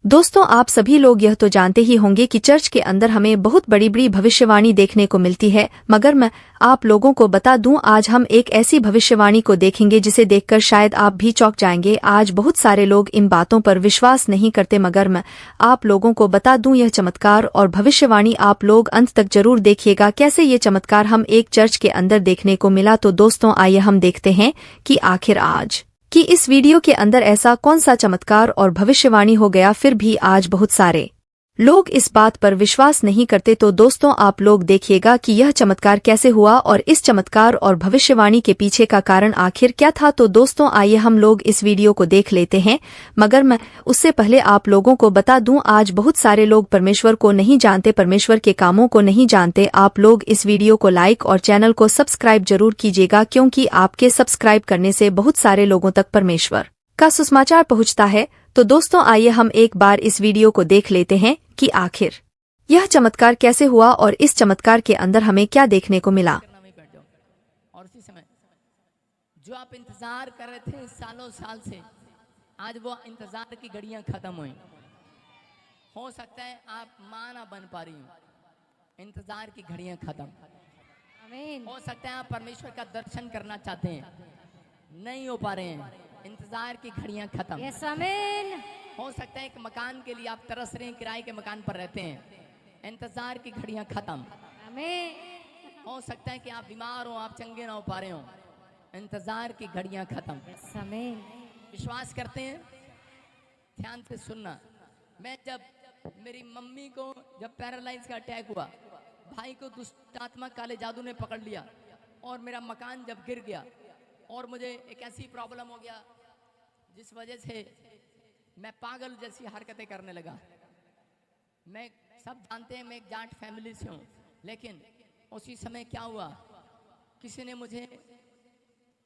दोस्तों, आप सभी लोग यह तो जानते ही होंगे कि चर्च के अंदर हमें बहुत बड़ी बड़ी भविष्यवाणी देखने को मिलती है, मगर मैं आप लोगों को बता दूं, आज हम एक ऐसी भविष्यवाणी को देखेंगे जिसे देखकर शायद आप भी चौंक जाएंगे। आज बहुत सारे लोग इन बातों पर विश्वास नहीं करते, मगर मैं आप लोगों को बता दूं, यह चमत्कार और भविष्यवाणी आप लोग अंत तक जरूर देखिएगा। कैसे ये चमत्कार हम एक चर्च के अंदर देखने को मिला, तो दोस्तों आइए हम देखते हैं कि आखिर आज कि इस वीडियो के अंदर ऐसा कौन सा चमत्कार और भविष्यवाणी हो गया, फिर भी आज बहुत सारे लोग इस बात पर विश्वास नहीं करते। तो दोस्तों आप लोग देखिएगा कि यह चमत्कार कैसे हुआ और इस चमत्कार और भविष्यवाणी के पीछे का कारण आखिर क्या था। तो दोस्तों आइए हम लोग इस वीडियो को देख लेते हैं, मगर मैं उससे पहले आप लोगों को बता दूं, आज बहुत सारे लोग परमेश्वर को नहीं जानते, परमेश्वर के कामों को नहीं जानते। आप लोग इस वीडियो को लाइक और चैनल को सब्सक्राइब जरूर कीजिएगा, क्योंकि आपके सब्सक्राइब करने से बहुत सारे लोगों तक परमेश्वर का सुसमाचार पहुंचता है। तो दोस्तों आइए हम एक बार इस वीडियो को देख लेते हैं कि आखिर यह चमत्कार कैसे हुआ और इस चमत्कार के अंदर हमें क्या देखने को मिला। और उसी समय जो आप इंतजार कर रहे थे सालों साल से, आज वो इंतजार की घड़ियां खत्म हुई। हो सकता है आप मां ना बन पा रही हो, इंतजार की घड़ियां खत्म। आमीन। हो सकता है आप परमेश्वर का दर्शन करना चाहते हैं, नहीं हो पा रहे हैं, इंतजार की घड़ियां खत्म। यस आमीन। हो सकता है एक मकान के लिए आप तरस रहे हैं, किराए के मकान पर रहते हैं, इंतजार की घड़ियां खत्म। आमीन। हो सकता है कि आप बीमार हो, आप चंगे ना हो पा रहे हो, इंतजार की घड़ियां खत्म। यस आमीन। विश्वास करते हैं? ध्यान से सुनना। मैं जब मेरी मम्मी को जब पैरालाइज का अटैक हुआ, भाई को दुष्ट आत्मा काले जादू ने पकड़ लिया और मेरा मकान जब गिर गया और मुझे एक ऐसी प्रॉब्लम हो गया जिस वजह से मैं पागल जैसी हरकतें करने लगा। मैं सब जानते हैं मैं एक जाट फैमिली से हूँ, लेकिन उसी समय क्या हुआ, किसी ने मुझे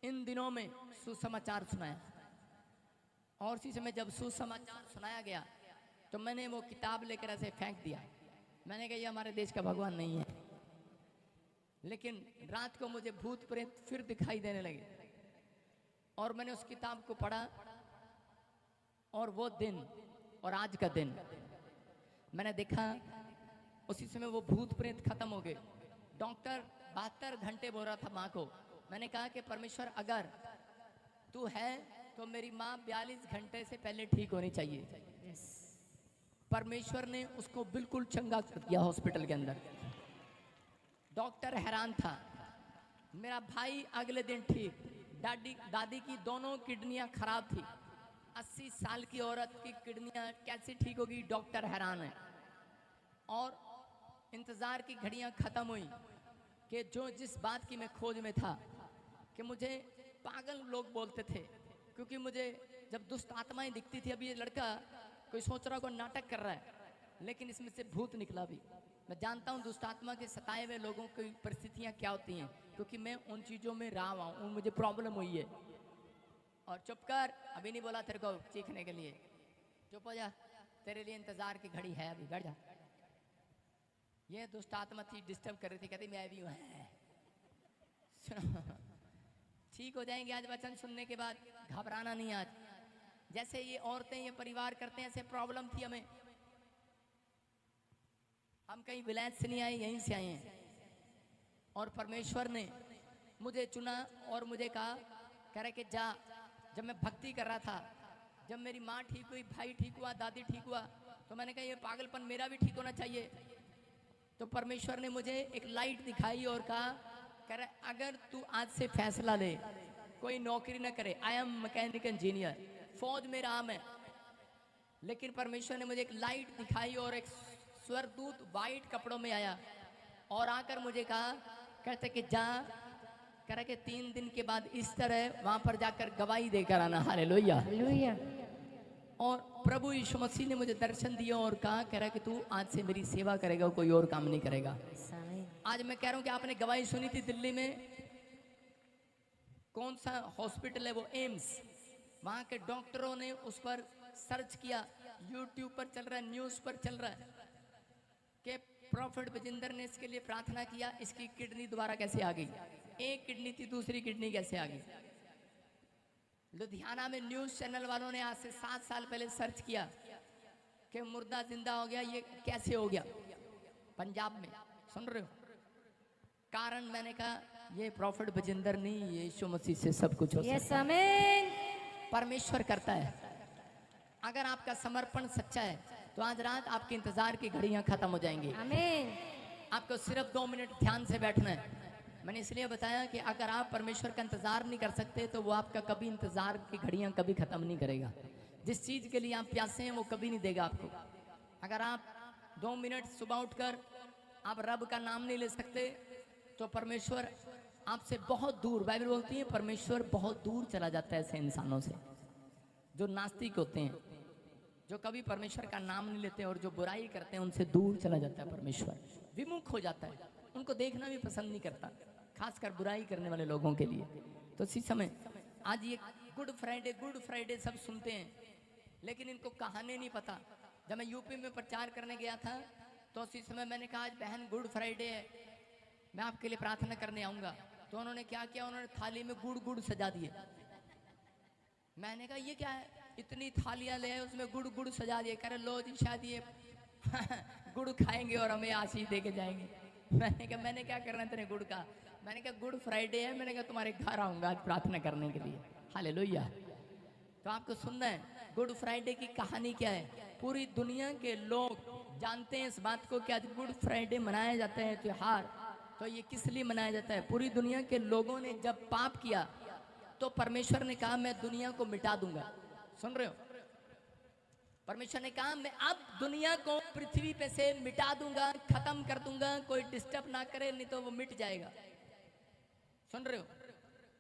इन दिनों में सुसमाचार सुनाया और उसी समय जब सुसमाचार सुनाया गया तो मैंने वो किताब लेकर ऐसे फेंक दिया। मैंने कहा ये हमारे देश का भगवान नहीं है। लेकिन रात को मुझे भूत प्रेत फिर दिखाई देने लगे और मैंने उस किताब को पढ़ा और वो दिन और आज का दिन मैंने देखा, उसी समय वो भूत प्रेत खत्म हो गए। डॉक्टर 72 घंटे बोल रहा था माँ को। मैंने कहा कि परमेश्वर अगर तू है तो मेरी माँ 42 घंटे से पहले ठीक होनी चाहिए। परमेश्वर ने उसको बिल्कुल चंगा कर दिया हॉस्पिटल के अंदर। डॉक्टर हैरान था। मेरा भाई अगले दिन ठीक, दादी की दोनों किडनियां खराब थी। 80 साल की औरत की किडनियां कैसे ठीक होगी, डॉक्टर हैरान है। और इंतजार की घड़ियां खत्म हुई कि जो जिस बात की मैं खोज में था कि मुझे पागल लोग बोलते थे, क्योंकि मुझे जब दुष्ट आत्माएं दिखती थी। अभी ये लड़का कोई सोच रहा को नाटक कर रहा है, लेकिन इसमें से भूत निकला भी। मैं जानता हूँ दुष्ट आत्मा के सताए हुए लोगों की परिस्थितियाँ क्या होती हैं, क्योंकि मैं उन चीज़ों में रहा हूँ, मुझे प्रॉब्लम हुई है। और चुप कर, अभी नहीं बोला तेरे को चीखने के लिए, चुप हो जा, तेरे लिए इंतजार की घड़ी है, अभी बैठ जा। ये दुष्ट आत्मा थी, डिस्टर्ब कर रही थी, कहती मैं भी हूँ। ठीक हो जाएंगे आज वचन सुनने के बाद, घबराना नहीं। आज जैसे ये औरतें ये परिवार करते हैं, ऐसे प्रॉब्लम थी हमें। हम कहीं विलायत से नहीं आए, यहीं से आए हैं। और परमेश्वर ने मुझे चुना और मुझे कहा, कह रहे कि जा। जब मैं भक्ति कर रहा था, जब मेरी माँ ठीक हुई, भाई ठीक हुआ, दादी ठीक हुआ, तो मैंने कहा ये पागलपन मेरा भी ठीक होना चाहिए। तो परमेश्वर ने मुझे एक लाइट दिखाई और कहा, कह रहे अगर तू आज से फैसला ले कोई नौकरी ना करे, आई एम मैकेनिक इंजीनियर, फौज में रहा मैं, लेकिन परमेश्वर ने मुझे एक लाइट दिखाई और एक स्वर्गदूत वाइट कपड़ों में आया और आकर मुझे कहा, कहते कि जा, कह रहा कि 3 दिन के बाद इस तरह वहां पर जाकर गवाही देकर आना। हालेलुया। हालेलुया। और प्रभु यीशु मसीह ने मुझे दर्शन दिया और कहा, कह रहा कि तू आज से मेरी सेवा करेगा, कोई और काम नहीं करेगा। आज मैं कह रहा हूं कि आपने गवाही सुनी थी दिल्ली में, कौन सा हॉस्पिटल है वो, एम्स। वहां के डॉक्टरों ने उस पर सर्च किया, यूट्यूब पर चल रहा है, न्यूज पर चल रहा है कि प्रॉफिट विजेंदर ने इसके लिए प्रार्थना किया, इसकी किडनी दोबारा कैसे आ गई, एक किडनी थी दूसरी किडनी कैसे आ गई। लुधियाना में न्यूज चैनल वालों ने आज से 7 साल पहले सर्च किया कि कि मुर्दा जिंदा हो गया, ये कैसे हो गया? पंजाब में सुन रहे हो? कारण मैंने कहा ये प्रॉफिट बजिंदर नहीं, ये यीशु मसीह से सब कुछ हो यस सकता है। आमीन। परमेश्वर करता है। अगर आपका समर्पण सच्चा है तो आज रात आपके इंतजार की घड़ियां खत्म हो जाएंगी। आमीन। आपको सिर्फ 2 मिनट ध्यान से बैठना है। मैंने इसलिए बताया कि अगर आप परमेश्वर का इंतजार नहीं कर सकते तो वो आपका कभी इंतजार की घड़ियां कभी खत्म नहीं करेगा। जिस चीज के लिए आप प्यासे हैं वो कभी नहीं देगा आपको। अगर आप 2 मिनट सुबह उठकर आप रब का नाम नहीं ले सकते तो परमेश्वर आपसे बहुत दूर, बाइबल बोलती है परमेश्वर बहुत दूर चला जाता है ऐसे इंसानों से जो नास्तिक होते हैं, जो कभी परमेश्वर का नाम नहीं लेते और जो बुराई करते हैं, उनसे दूर चला जाता है परमेश्वर, विमुख हो जाता है, उनको देखना भी पसंद नहीं करता, खासकर बुराई करने वाले लोगों के लिए। तो इसी समय आज ये गुड फ्राइडे सब सुनते हैं, लेकिन इनको कहानी नहीं पता। जब मैं यूपी में प्रचार करने गया था तो उसी समय मैंने कहा आज बहन गुड फ्राइडे है, मैं आपके लिए प्रार्थना करने आऊँगा। तो उन्होंने क्या किया, उन्होंने थाली में गुड़ सजा दिए। मैंने कहा ये क्या है, इतनी थालियां ले आए उसमें गुड़ सजा दिए। कह रहे लो जी शायद ये गुड़ खाएंगे और हमें आशीष दे के जाएंगे। मैंने क्या करना है तेरे गुड़ का? मैंने कहा गुड फ्राइडे है, मैंने कहा तुम्हारे घर आऊंगा आज प्रार्थना करने के लिए। हालेलुया। तो आपको सुनना है गुड फ्राइडे की कहानी क्या है। पूरी दुनिया के लोग जानते हैं इस बात को कि आज गुड फ्राइडे मनाया जाता है त्योहार। तो ये किस लिए मनाया जाता है? पूरी दुनिया के लोगों ने जब पाप किया तो परमेश्वर ने कहा मैं दुनिया को मिटा दूंगा। सुन रहे हो? परमेश्वर ने कहा मैं अब दुनिया को पृथ्वी पे से मिटा दूंगा, खत्म कर दूंगा, कोई डिस्टर्ब ना करे नहीं तो वो मिट जाएगा। सुन रहे हो?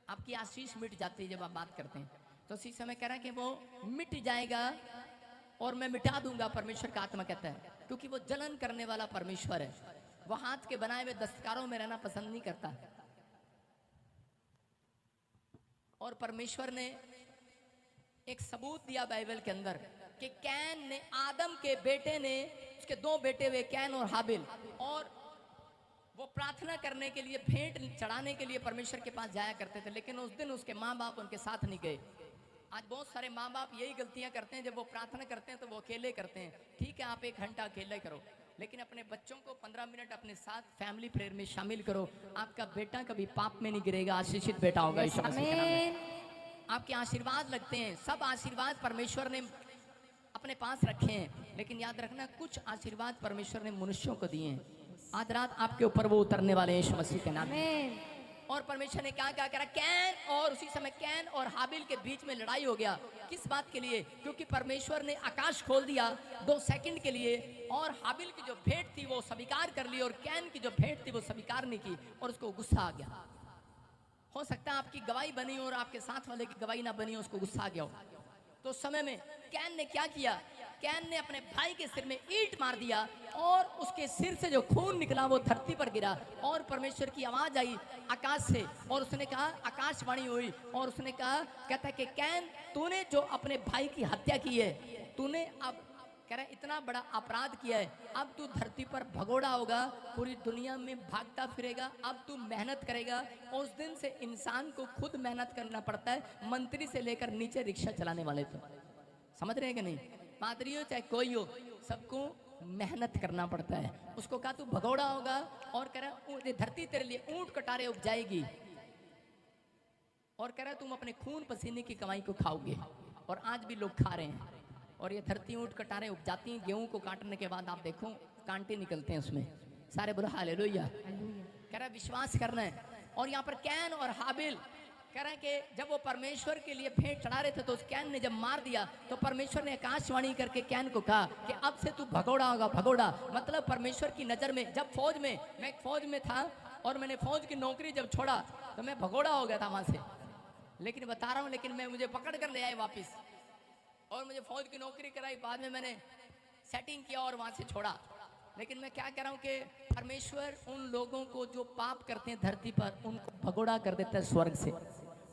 आपकी आशीष मिट जाती है जब आप बात करते हैं। तो इसी समय कह रहा है कि वो मिट जाएगा और मैं मिटा दूंगा, परमेश्वर का आत्मा कहता है, क्योंकि वो जलन करने वाला परमेश्वर है। वो हाथ के बनाए हुए दस्तकारों में रहना पसंद नहीं करता। और परमेश्वर ने एक सबूत दिया बाइबल के अंदर कि कैन ने, आदम के बेटे ने, उसके 2 बेटे हुए कैन और हाबिल, और वो प्रार्थना करने के लिए, भेंट चढ़ाने के लिए परमेश्वर के पास जाया करते थे, लेकिन उस दिन उसके माँ बाप उनके साथ नहीं गए। आज बहुत सारे माँ बाप यही गलतियां करते हैं, जब वो प्रार्थना करते हैं तो वो अकेले करते हैं। ठीक है आप 1 घंटा अकेले करो, लेकिन अपने बच्चों को 15 मिनट अपने साथ फैमिली प्रेयर में शामिल करो। आपका बेटा कभी पाप में नहीं गिरेगा, आशीषित बेटा होगा यीशु मसीह के नाम में। आपके आशीर्वाद लगते हैं, सब आशीर्वाद परमेश्वर ने अपने पास रखे हैं, लेकिन याद रखना कुछ आशीर्वाद परमेश्वर ने मनुष्यों को दिए हैं। आज रात आपके ऊपर वो उतरने वाले हैं यीशु मसीह के नाम में। और परमेश्वर ने क्या क्या करा, कैन, और उसी समय कैन और हाबिल के बीच में लड़ाई हो गया। किस बात के लिए? क्योंकि परमेश्वर ने आकाश खोल दिया 2 सेकंड के लिए, और हाबिल की जो भेंट थी वो स्वीकार कर ली, और कैन की जो भेंट थी वो स्वीकार नहीं की, और उसको गुस्सा आ गया। हो सकता है आपकी गवाही बनी हो और आपके साथ वाले की गवाही ना बनी हो, उसको गुस्सा आ गया हो। तो उस समय में कैन ने क्या किया? कैन ने अपने भाई के सिर में ईंट मार दिया, और उसके सिर से जो खून निकला वो धरती पर गिरा, और परमेश्वर की आवाज आई आकाश से, और उसने कहा, आकाशवाणी हुई, और उसने कहा, कहता है कि कैन तूने जो अपने भाई की हत्या की है, तूने अब कह रहा है इतना बड़ा अपराध किया है, अब तू धरती पर भगोड़ा होगा, पूरी दुनिया में भागता फिरेगा, अब तू मेहनत करेगा। और उस दिन से इंसान को खुद मेहनत करना पड़ता है, मंत्री से लेकर नीचे रिक्शा चलाने वाले तो। समझ रहे हैं कि नहीं? पादरी हो चाहे कोई हो, सबको मेहनत करना पड़ता है। उसको कहा तू भगोड़ा होगा, और कह रहा धरती तेरे लिए ऊंट कटारे उपजाएगी, और कह रहा तुम अपने खून पसीने की कमाई को खाओगे। और आज भी लोग खा रहे हैं, और ये धरती ऊंट कटारे उपजाती हैं। गेहूं को काटने के बाद आप देखो कांटे निकलते हैं उसमें, सारे बुरा हालेलुया। कह रहा विश्वास करना है। और यहाँ पर कैन और हाबिल कह रहे हैं कि जब वो परमेश्वर के लिए भेंट चढ़ा रहे थे तो उस कैन ने जब मार दिया, तो परमेश्वर ने आकाशवाणी करके कैन को कहा कि अब से तू भगोड़ा होगा, भगोड़ा। मतलब परमेश्वर की नजर में, जब फौज में, मैं एक फौज में था, और मैंने फौज की नौकरी जब छोड़ा तो मैं भगोड़ा हो गया था वहां से, लेकिन बता रहा हूँ, लेकिन मैं मुझे पकड़ कर ले आए वापिस, और मुझे फौज की नौकरी कराई। बाद में मैंने सेटिंग किया और वहां से छोड़ा। लेकिन मैं क्या कह रहा हूँ कि परमेश्वर उन लोगों को जो पाप करते हैं धरती पर, उनको भगोड़ा कर देता है स्वर्ग से,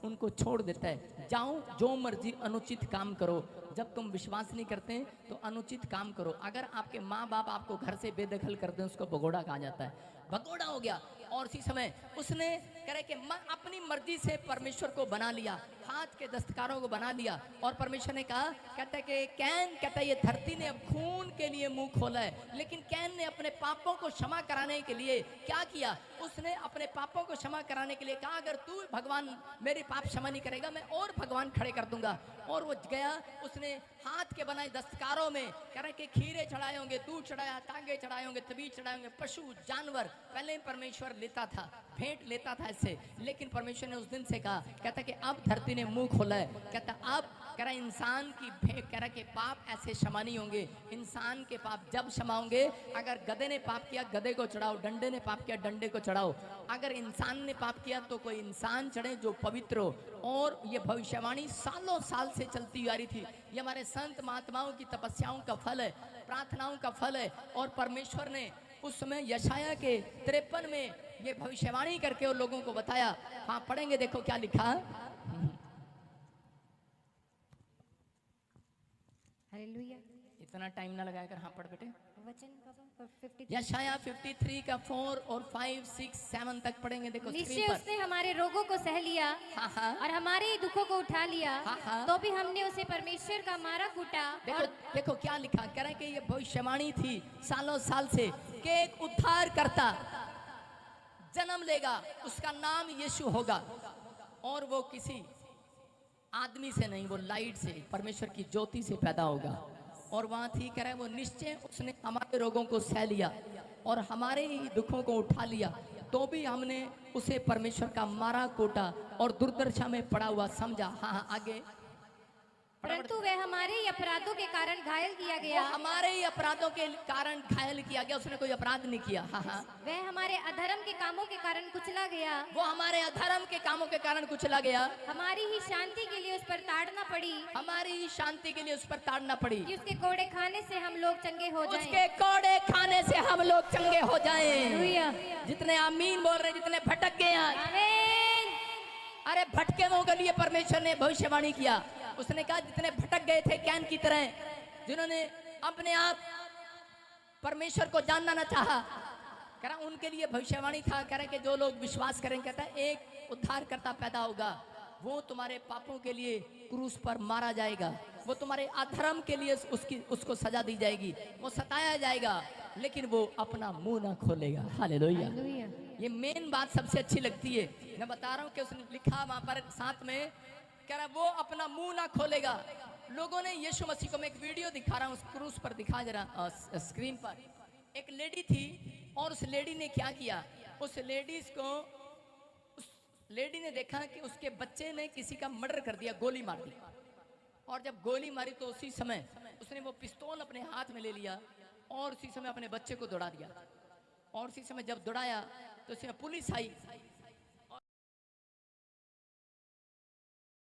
उनको छोड़ देता है। जाओ जो मर्जी अनुचित काम करो, जब तुम विश्वास नहीं करते तो अनुचित काम करो। अगर आपके माँ बाप आपको घर से बेदखल कर दें, उसको भगोड़ा कहा जाता है। भगोड़ा हो गया, और उसी समय उसने करे कि अपनी मर्जी से परमेश्वर को बना लिया, हाथ के दस्तकारों को बना लिया। और परमेश्वर ने कहा, कहता है कि कैन, कहता है ये धरती ने अब खून के के लिए मुंह खोला है। लेकिन कैन ने अपने पापों को क्षमा कराने के लिए क्या किया, उसने अपने पापों को क्षमा कराने के लिए कहा अगर तू भगवान मेरे पाप क्षमा नहीं करेगा मैं और भगवान खड़े कर दूंगा। और वो गया, उसने हाथ के बनाए दस्तकारों में कह रहे कि खीरे चढ़ाए होंगे, दूध चढ़ाया, तांगे चढ़ाए होंगे, तबीज चढ़ाए होंगे, पशु जानवर पहले परमेश्वर लेता था, भेंट लेता था ऐसे। लेकिन परमेश्वर ने उस दिन से कहा, कहता कि अब धरती ने मुंह खोला है, कहता अब कह रहा इंसान की भेंट, कह रहा कि पाप ऐसे क्षमा नहीं होंगे। इंसान के पाप जब क्षमा होंगे, अगर गधे ने पाप किया गधे को चढ़ाओ, डंडे ने पाप किया डंडे को चढ़ाओ। अगर इंसान ने पाप किया तो कोई इंसान चढ़े जो पवित्र हो। और ये भविष्यवाणी सालों साल से चलती आ रही थी। ये हमारे संत महात्माओं की तपस्याओं का फल है, प्रार्थनाओं का फल है। और परमेश्वर ने उस समय यशाया के 53 में ये भविष्यवाणी करके उन लोगों को बताया। हाँ पढ़ेंगे, देखो क्या लिखा है। हालेलुया। इतना टाइम ना लगाया कर, हाँ पढ़ बेटे। वचन पापा 53। यशाया 53 का 4 और 5, 6, 7 तक पढ़ेंगे। देखो निश्चय स्क्रीन पर। उसने हमारे रोगों को सह लिया हाँ हाँ और हमारे ही दुखों को उठा लिया, हाँ, हाँ। तो भी हमने उसे परमेश्वर का मारा कूटा। देखो और देखो क्या लिखा, कह रहे हैं कि ये भविष्यवाणी थी सालों साल से कि एक उद्धार करता जन्म लेगा, उसका नाम यीशु होगा। और वो किसी आदमी से नहीं, वो लाइट से, परमेश्वर की ज्योति से पैदा होगा। और वहां थी, कह रहे हैं वो निश्चय उसने हमारे रोगों को सह लिया और हमारे ही दुखों को उठा लिया, तो भी हमने उसे परमेश्वर का मारा कोटा और दुर्दशा में पड़ा हुआ समझा। हाँ हाँ आगे। परंतु वह हमारे ही अपराधों के कारण घायल किया वो गया, हमारे ही अपराधों के कारण घायल किया गया, उसने कोई अपराध नहीं किया। हाँ हाँ। वह हमारे अधर्म के कामों के कारण कुचला गया, वो हमारे अधर्म के कामों के कारण कुचला गया, हमारी ही शांति के लिए उस पर ताड़ना पड़ी, हमारी ही शांति के लिए उस पर ताड़ना पड़ी, कि उसके कोड़े खाने से हम लोग चंगे हो जाएं। उसके कोड़े खाने से हम लोग चंगे हो जाएं। हालेलुया। जितने आमीन बोल रहे, जितने भटक गए हैं, आमीन। अरे भटके लोगों के लिए परमेश्वर ने भविष्यवाणी किया। उसने कहा जितने भटक गए थे कैन की तरह, जिन्होंने अपने आप परमेश्वर को जानना न चाहा, कह रहा उनके लिए भविष्यवाणी था। कह रहे कि जो लोग विश्वास करेंगे, कहता है एक उद्धारकर्ता पैदा होगा, वो तुम्हारे पापों के लिए क्रूस पर मारा जाएगा, वो तुम्हारे अधर्म के लिए उसको सजा दी जाएगी, वो सताया जाएगा, लेकिन वो अपना मुंह ना खोलेगा। हालेलुया। हालेलुया। ये मेन बात सबसे अच्छी लगती है। मैं बता रहा हूँ कि उसने लिखा वहां पर साथ में, कह रहा वो अपना मुंह ना खोलेगा। लोगों ने यीशु मसीह को, मैं एक वीडियो दिखा रहा हूँ, उस क्रूस पर दिखा जरा स्क्रीन पर। एक लेडी थी और उस लेडी ने क्या किया, उस लेडी ने देखा कि उसके बच्चे ने किसी का मर्डर कर दिया, गोली मार दी। और जब गोली मारी तो उसी समय उसने वो पिस्तौल अपने हाथ में ले लिया और उसी समय अपने बच्चे को दौड़ा दिया। और उसी समय जब दौड़ाया तो उसमें पुलिस आई